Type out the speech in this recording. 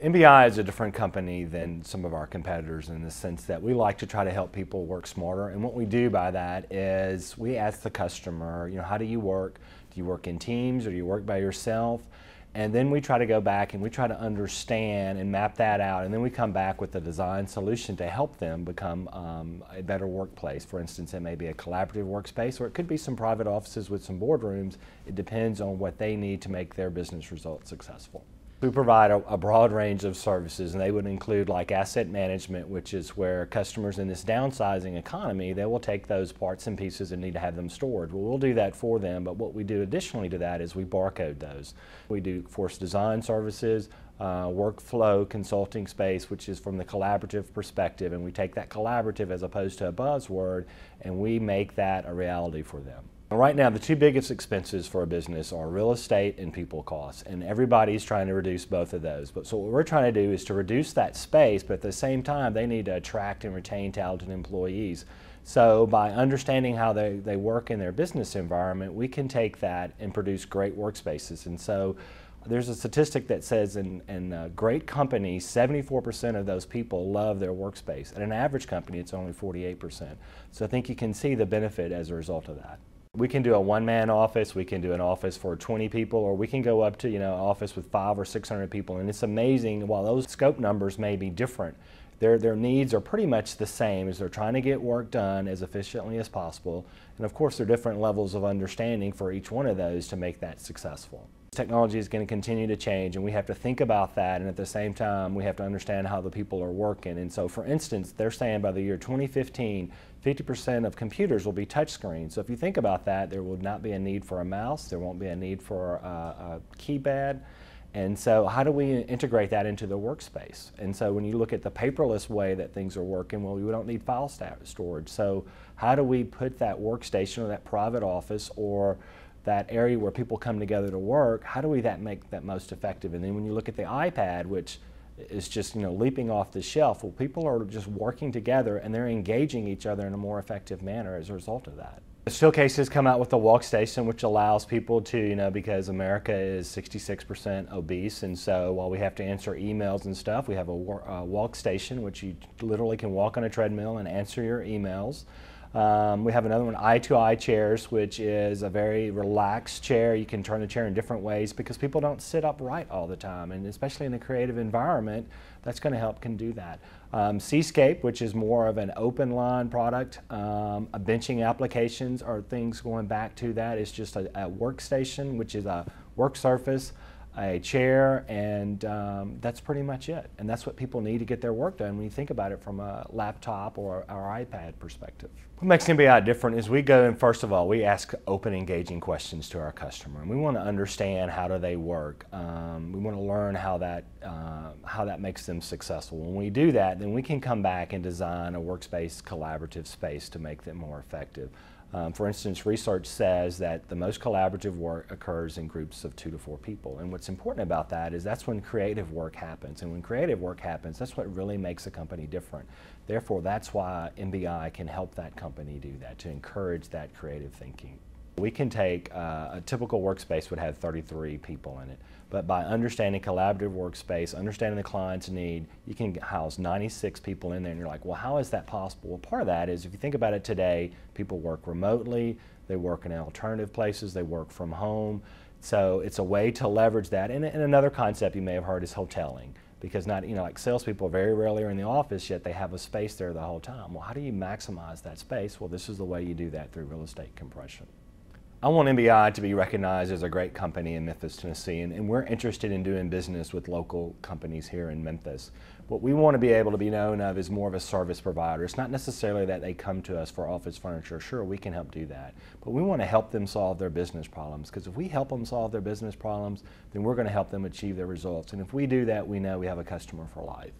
MBI is a different company than some of our competitors in the sense that we like to try to help people work smarter. And what we do by that is we ask the customer, how do you work? Do you work in teams or do you work by yourself? And then we try to go back and we try to understand and map that out, and then we come back with a design solution to help them become a better workplace. For instance, it may be a collaborative workspace, or it could be some private offices with some boardrooms. It depends on what they need to make their business results successful. We provide a broad range of services, and they would include like asset management, which is where customers in this downsizing economy, they will take those parts and pieces and need to have them stored. Well, we'll do that for them, but what we do additionally to that is we barcode those. We do force design services, workflow consulting space, which is from the collaborative perspective, and we take that collaborative as opposed to a buzzword, and we make that a reality for them. Right now, the two biggest expenses for a business are real estate and people costs, and everybody's trying to reduce both of those. So what we're trying to do is to reduce that space, but at the same time, they need to attract and retain talented employees. So by understanding how they work in their business environment, we can take that and produce great workspaces. And so there's a statistic that says in great companies, 74% of those people love their workspace. At an average company, it's only 48%. So I think you can see the benefit as a result of that. We can do a one-man office, we can do an office for 20 people, or we can go up to an office with 500 or 600 people. And it's amazing, while those scope numbers may be different, their needs are pretty much the same as they're trying to get work done as efficiently as possible. And of course, there are different levels of understanding for each one of those to make that successful. Technology is going to continue to change, and we have to think about that, and at the same time we have to understand how the people are working. And so, for instance, they're saying by the year 2015, 50% of computers will be touchscreens. So if you think about that, there will not be a need for a mouse, there won't be a need for a keypad. And so how do we integrate that into the workspace? And so when you look at the paperless way that things are working, well, we don't need file storage. So how do we put that workstation or that private office or that area where people come together to work, how do we make that most effective? And then when you look at the iPad, which is just leaping off the shelf, well, people are just working together and they're engaging each other in a more effective manner as a result of that. The Showcase has come out with a walkstation which allows people to, because America is 66% obese, and so while we have to answer emails and stuff, we have a walkstation which you literally can walk on a treadmill and answer your emails. We have another one, eye-to-eye chairs, which is a very relaxed chair. You can turn the chair in different ways because people don't sit upright all the time, and especially in a creative environment, that's going to help can do that. Seascape, which is more of an open line product. Benching applications are things going back to that. It's just a workstation, which is a work surface, a chair, and that's pretty much it. And that's what people need to get their work done when you think about it from a laptop or our iPad perspective. What makes MBI different is we go and first of all, we ask open, engaging questions to our customer. And we want to understand how do they work. We want to learn how that makes them successful. When we do that, then we can come back and design a workspace, collaborative space to make them more effective. For instance, research says that the most collaborative work occurs in groups of 2 to 4 people. And what's important about that is that's when creative work happens. And when creative work happens, that's what really makes a company different. Therefore, that's why MBI can help that company do that, to encourage that creative thinking. We can take a typical workspace would have 33 people in it, but by understanding collaborative workspace, understanding the client's need, you can house 96 people in there, and you're like, well, how is that possible? Well, part of that is if you think about it today, people work remotely, they work in alternative places, they work from home, so it's a way to leverage that. And another concept you may have heard is hoteling. Because like salespeople very rarely are in the office, yet they have a space there the whole time. Well, how do you maximize that space? Well, this is the way you do that through real estate compression. I want MBI to be recognized as a great company in Memphis, Tennessee, and we're interested in doing business with local companies here in Memphis. What we want to be able to be known of is more of a service provider. It's not necessarily that they come to us for office furniture. Sure, we can help do that, but we want to help them solve their business problems, because if we help them solve their business problems, then we're going to help them achieve their results. And if we do that, we know we have a customer for life.